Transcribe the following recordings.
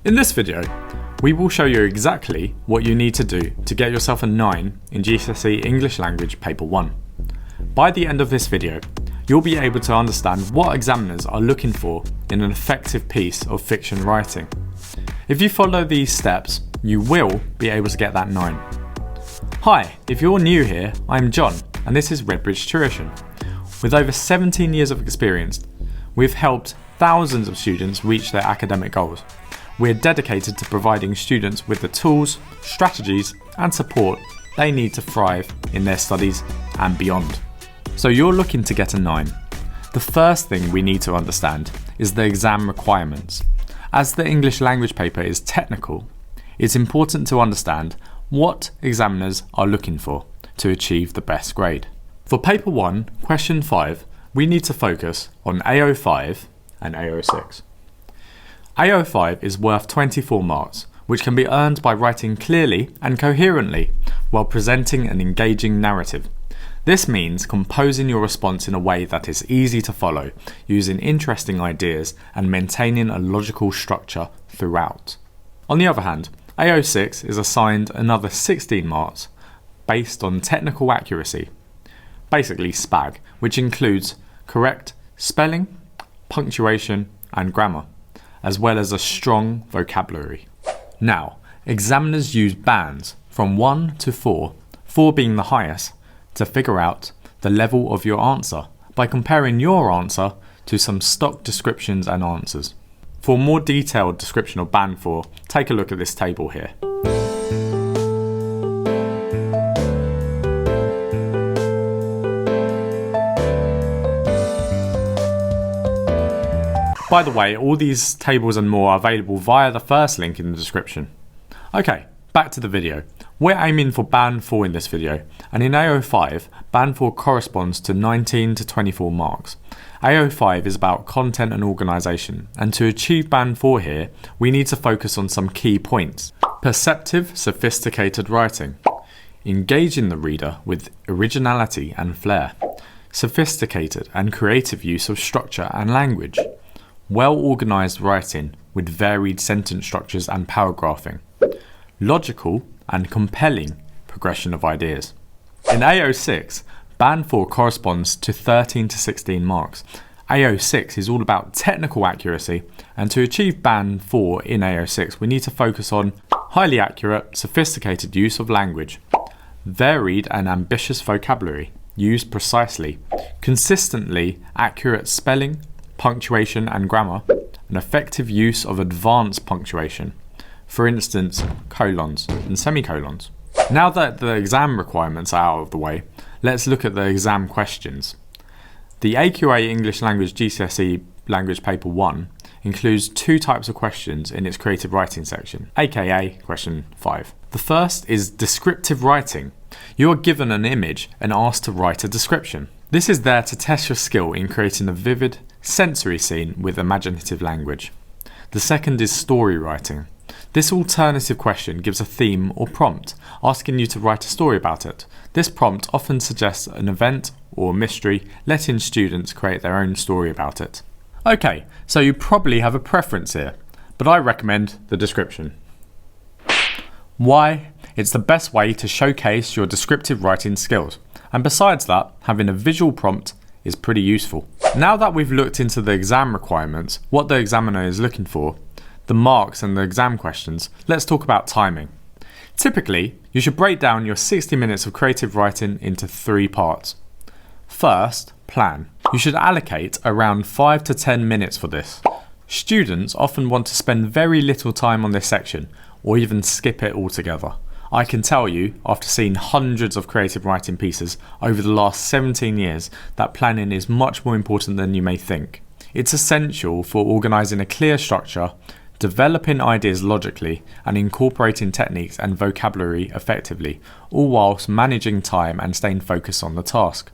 In this video, we will show you exactly what you need to do to get yourself a 9 in GCSE English Language Paper 1. By the end of this video, you'll be able to understand what examiners are looking for in an effective piece of fiction writing. If you follow these steps, you will be able to get that 9. Hi, if you're new here, I'm John, and this is Redbridge Tuition. With over 17 years of experience, we've helped thousands of students reach their academic goals. We're dedicated to providing students with the tools, strategies, and support they need to thrive in their studies and beyond. So you're looking to get a 9. The first thing we need to understand is the exam requirements. As the English language paper is technical, it's important to understand what examiners are looking for to achieve the best grade. For Paper 1, Question 5, we need to focus on AO5 and AO6. AO5 is worth 24 marks, which can be earned by writing clearly and coherently while presenting an engaging narrative. This means composing your response in a way that is easy to follow, using interesting ideas and maintaining a logical structure throughout. On the other hand, AO6 is assigned another 16 marks based on technical accuracy, basically SPAG, which includes correct spelling, punctuation and grammar, as well as a strong vocabulary. Now, examiners use bands from 1 to 4, 4 being the highest, to figure out the level of your answer by comparing your answer to some stock descriptions and answers. For a more detailed description of band 4, take a look at this table here. By the way, all these tables and more are available via the first link in the description. Okay, back to the video. We're aiming for band 4 in this video, and in AO5, band 4 corresponds to 19 to 24 marks. AO5 is about content and organisation, and to achieve band 4 here, we need to focus on some key points. Perceptive, sophisticated writing. Engaging the reader with originality and flair. Sophisticated and creative use of structure and language. Well-organised writing with varied sentence structures and paragraphing. Logical and compelling progression of ideas. In AO6, band 4 corresponds to 13 to 16 marks. AO6 is all about technical accuracy, and to achieve band 4 in AO6, we need to focus on highly accurate, sophisticated use of language, varied and ambitious vocabulary, used precisely, consistently accurate spelling, punctuation and grammar, an effective use of advanced punctuation, for instance, colons and semicolons. Now that the exam requirements are out of the way, let's look at the exam questions. The AQA English Language GCSE Language Paper 1 includes 2 types of questions in its creative writing section, aka Question 5. The first is descriptive writing. You are given an image and asked to write a description. This is there to test your skill in creating a vivid, sensory scene with imaginative language. The second is story writing. This alternative question gives a theme or prompt, asking you to write a story about it. This prompt often suggests an event or mystery, letting students create their own story about it. Okay, so you probably have a preference here, but I recommend the description. Why? It's the best way to showcase your descriptive writing skills, and besides that, having a visual prompt is pretty useful. Now that we've looked into the exam requirements, what the examiner is looking for, the marks and the exam questions, let's talk about timing. Typically, you should break down your 60 minutes of creative writing into 3 parts. First, plan. You should allocate around 5 to 10 minutes for this. Students often want to spend very little time on this section, or even skip it altogether. I can tell you, after seeing hundreds of creative writing pieces over the last 17 years, that planning is much more important than you may think. It's essential for organising a clear structure, developing ideas logically, and incorporating techniques and vocabulary effectively, all whilst managing time and staying focused on the task.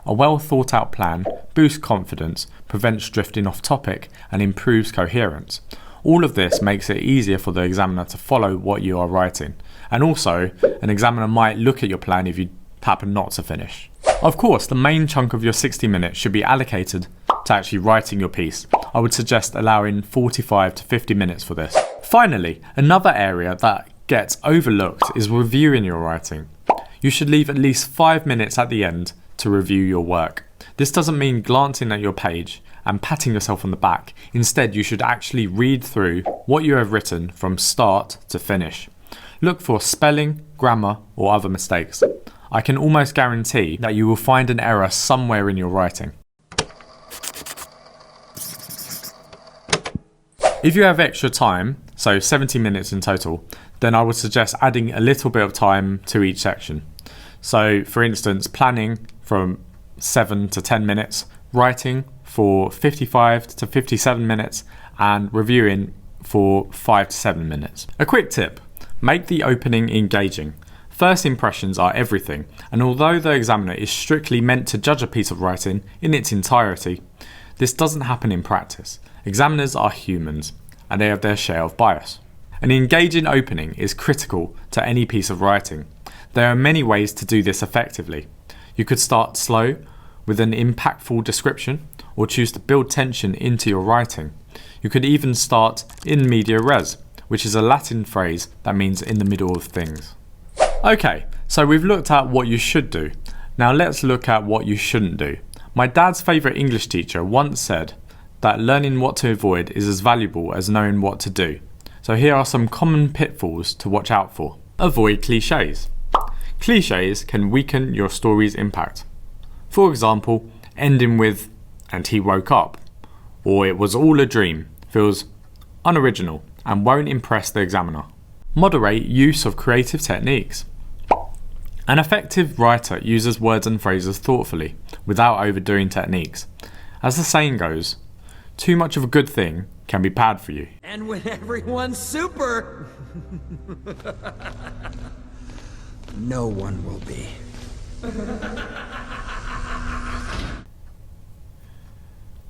A well thought out plan boosts confidence, prevents drifting off topic, and improves coherence. All of this makes it easier for the examiner to follow what you are writing. And also, an examiner might look at your plan if you happen not to finish. Of course, the main chunk of your 60 minutes should be allocated to actually writing your piece. I would suggest allowing 45 to 50 minutes for this. Finally, another area that gets overlooked is reviewing your writing. You should leave at least 5 minutes at the end to review your work. This doesn't mean glancing at your page and patting yourself on the back. Instead, you should actually read through what you have written from start to finish. Look for spelling, grammar, or other mistakes. I can almost guarantee that you will find an error somewhere in your writing. If you have extra time, so 70 minutes in total, then I would suggest adding a little bit of time to each section. So for instance, planning from 7 to 10 minutes, writing for 55 to 57 minutes, and reviewing for 5 to 7 minutes. A quick tip, make the opening engaging. First impressions are everything, and although the examiner is strictly meant to judge a piece of writing in its entirety, this doesn't happen in practice. Examiners are humans, and they have their share of bias. An engaging opening is critical to any piece of writing. There are many ways to do this effectively. You could start slow with an impactful description, or choose to build tension into your writing. You could even start in media res, which is a Latin phrase that means in the middle of things. Okay, so we've looked at what you should do. Now let's look at what you shouldn't do. My dad's favourite English teacher once said that learning what to avoid is as valuable as knowing what to do. So here are some common pitfalls to watch out for. Avoid cliches. Cliches can weaken your story's impact. For example, ending with, "and he woke up," or "it was all a dream," feels unoriginal and won't impress the examiner. Moderate use of creative techniques. An effective writer uses words and phrases thoughtfully, without overdoing techniques. As the saying goes, too much of a good thing can be bad for you. And when everyone's super, no one will be.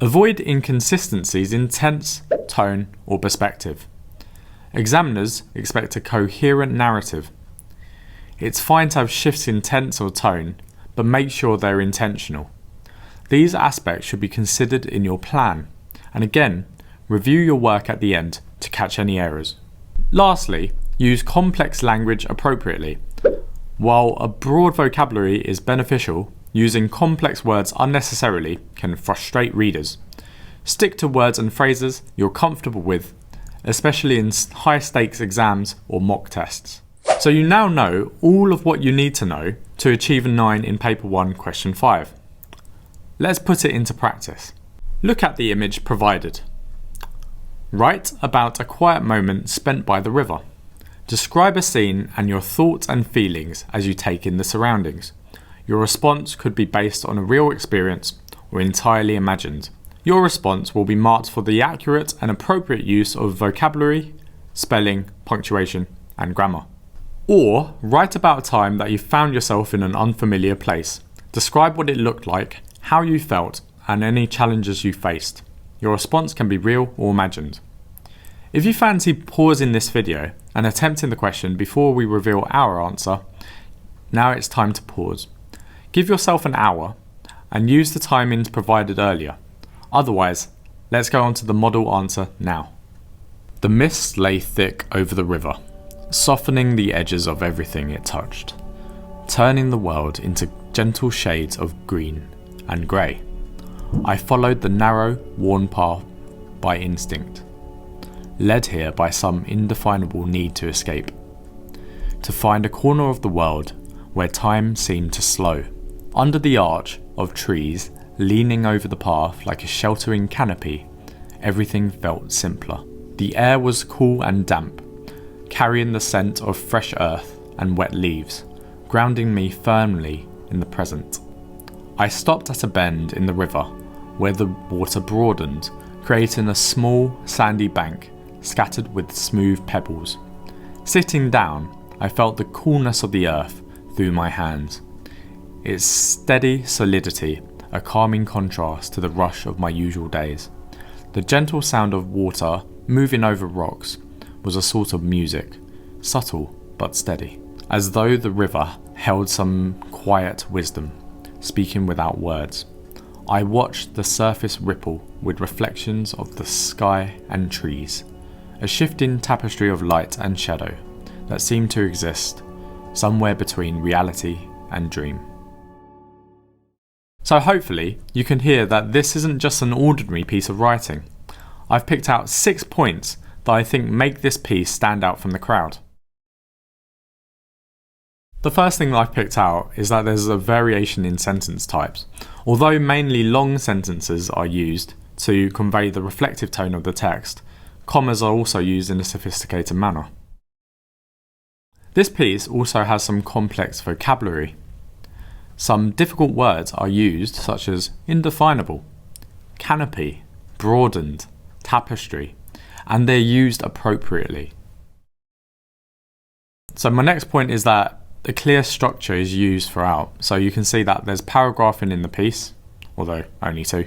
Avoid inconsistencies in tense, tone, or perspective. Examiners expect a coherent narrative. It's fine to have shifts in tense or tone, but make sure they're intentional. These aspects should be considered in your plan, and again, review your work at the end to catch any errors. Lastly, use complex language appropriately. While a broad vocabulary is beneficial, using complex words unnecessarily can frustrate readers. Stick to words and phrases you're comfortable with, especially in high-stakes exams or mock tests. So you now know all of what you need to know to achieve a 9 in Paper 1 Question 5. Let's put it into practice. Look at the image provided. Write about a quiet moment spent by the river. Describe a scene and your thoughts and feelings as you take in the surroundings. Your response could be based on a real experience or entirely imagined. Your response will be marked for the accurate and appropriate use of vocabulary, spelling, punctuation, and grammar. Or write about a time that you found yourself in an unfamiliar place. Describe what it looked like, how you felt, and any challenges you faced. Your response can be real or imagined. If you fancy pausing this video and attempting the question before we reveal our answer, now it's time to pause. Give yourself an hour and use the timings provided earlier. Otherwise, let's go on to the model answer now. The mist lay thick over the river, softening the edges of everything it touched, turning the world into gentle shades of green and grey. I followed the narrow, worn path by instinct, led here by some indefinable need to escape, to find a corner of the world where time seemed to slow. Under the arch of trees, leaning over the path like a sheltering canopy, everything felt simpler. The air was cool and damp, carrying the scent of fresh earth and wet leaves, grounding me firmly in the present. I stopped at a bend in the river where the water broadened, creating a small sandy bank scattered with smooth pebbles. Sitting down, I felt the coolness of the earth through my hands. Its steady solidity, a calming contrast to the rush of my usual days. The gentle sound of water moving over rocks was a sort of music, subtle but steady, as though the river held some quiet wisdom, speaking without words. I watched the surface ripple with reflections of the sky and trees, a shifting tapestry of light and shadow that seem to exist somewhere between reality and dream. So hopefully you can hear that this isn't just an ordinary piece of writing. I've picked out 6 points that I think make this piece stand out from the crowd. The first thing that I've picked out is that there's a variation in sentence types. Although mainly long sentences are used to convey the reflective tone of the text, commas are also used in a sophisticated manner. This piece also has some complex vocabulary. Some difficult words are used, such as indefinable, canopy, broadened, tapestry, and they're used appropriately. So my next point is that a clear structure is used throughout. So you can see that there's paragraphing in the piece, although only 2.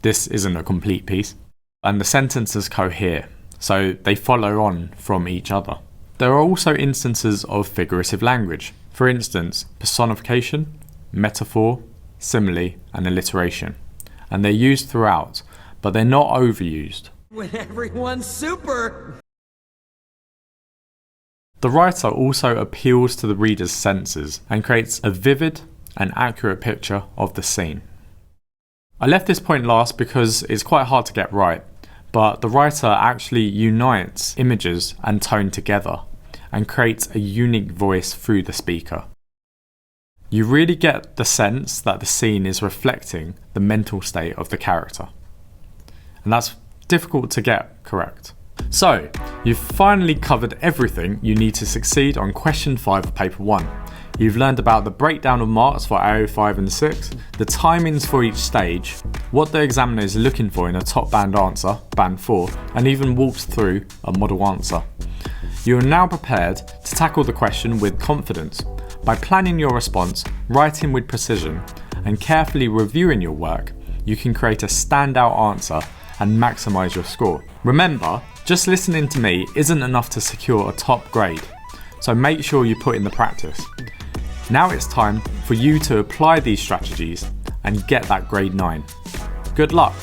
This isn't a complete piece. And the sentences cohere, so they follow on from each other. There are also instances of figurative language. For instance, personification, metaphor, simile, and alliteration. And they're used throughout, but they're not overused. When everyone's super! The writer also appeals to the reader's senses and creates a vivid and accurate picture of the scene. I left this point last because it's quite hard to get right, but the writer actually unites images and tone together and creates a unique voice through the speaker. You really get the sense that the scene is reflecting the mental state of the character. And that's difficult to get correct. So, you've finally covered everything you need to succeed on question 5 of paper 1. You've learned about the breakdown of marks for AO5 and 6, the timings for each stage, what the examiner is looking for in a top band answer, band 4, and even walked through a model answer. You are now prepared to tackle the question with confidence. By planning your response, writing with precision, and carefully reviewing your work, you can create a standout answer and maximise your score. Remember, just listening to me isn't enough to secure a top grade, so make sure you put in the practice. Now it's time for you to apply these strategies and get that grade 9. Good luck!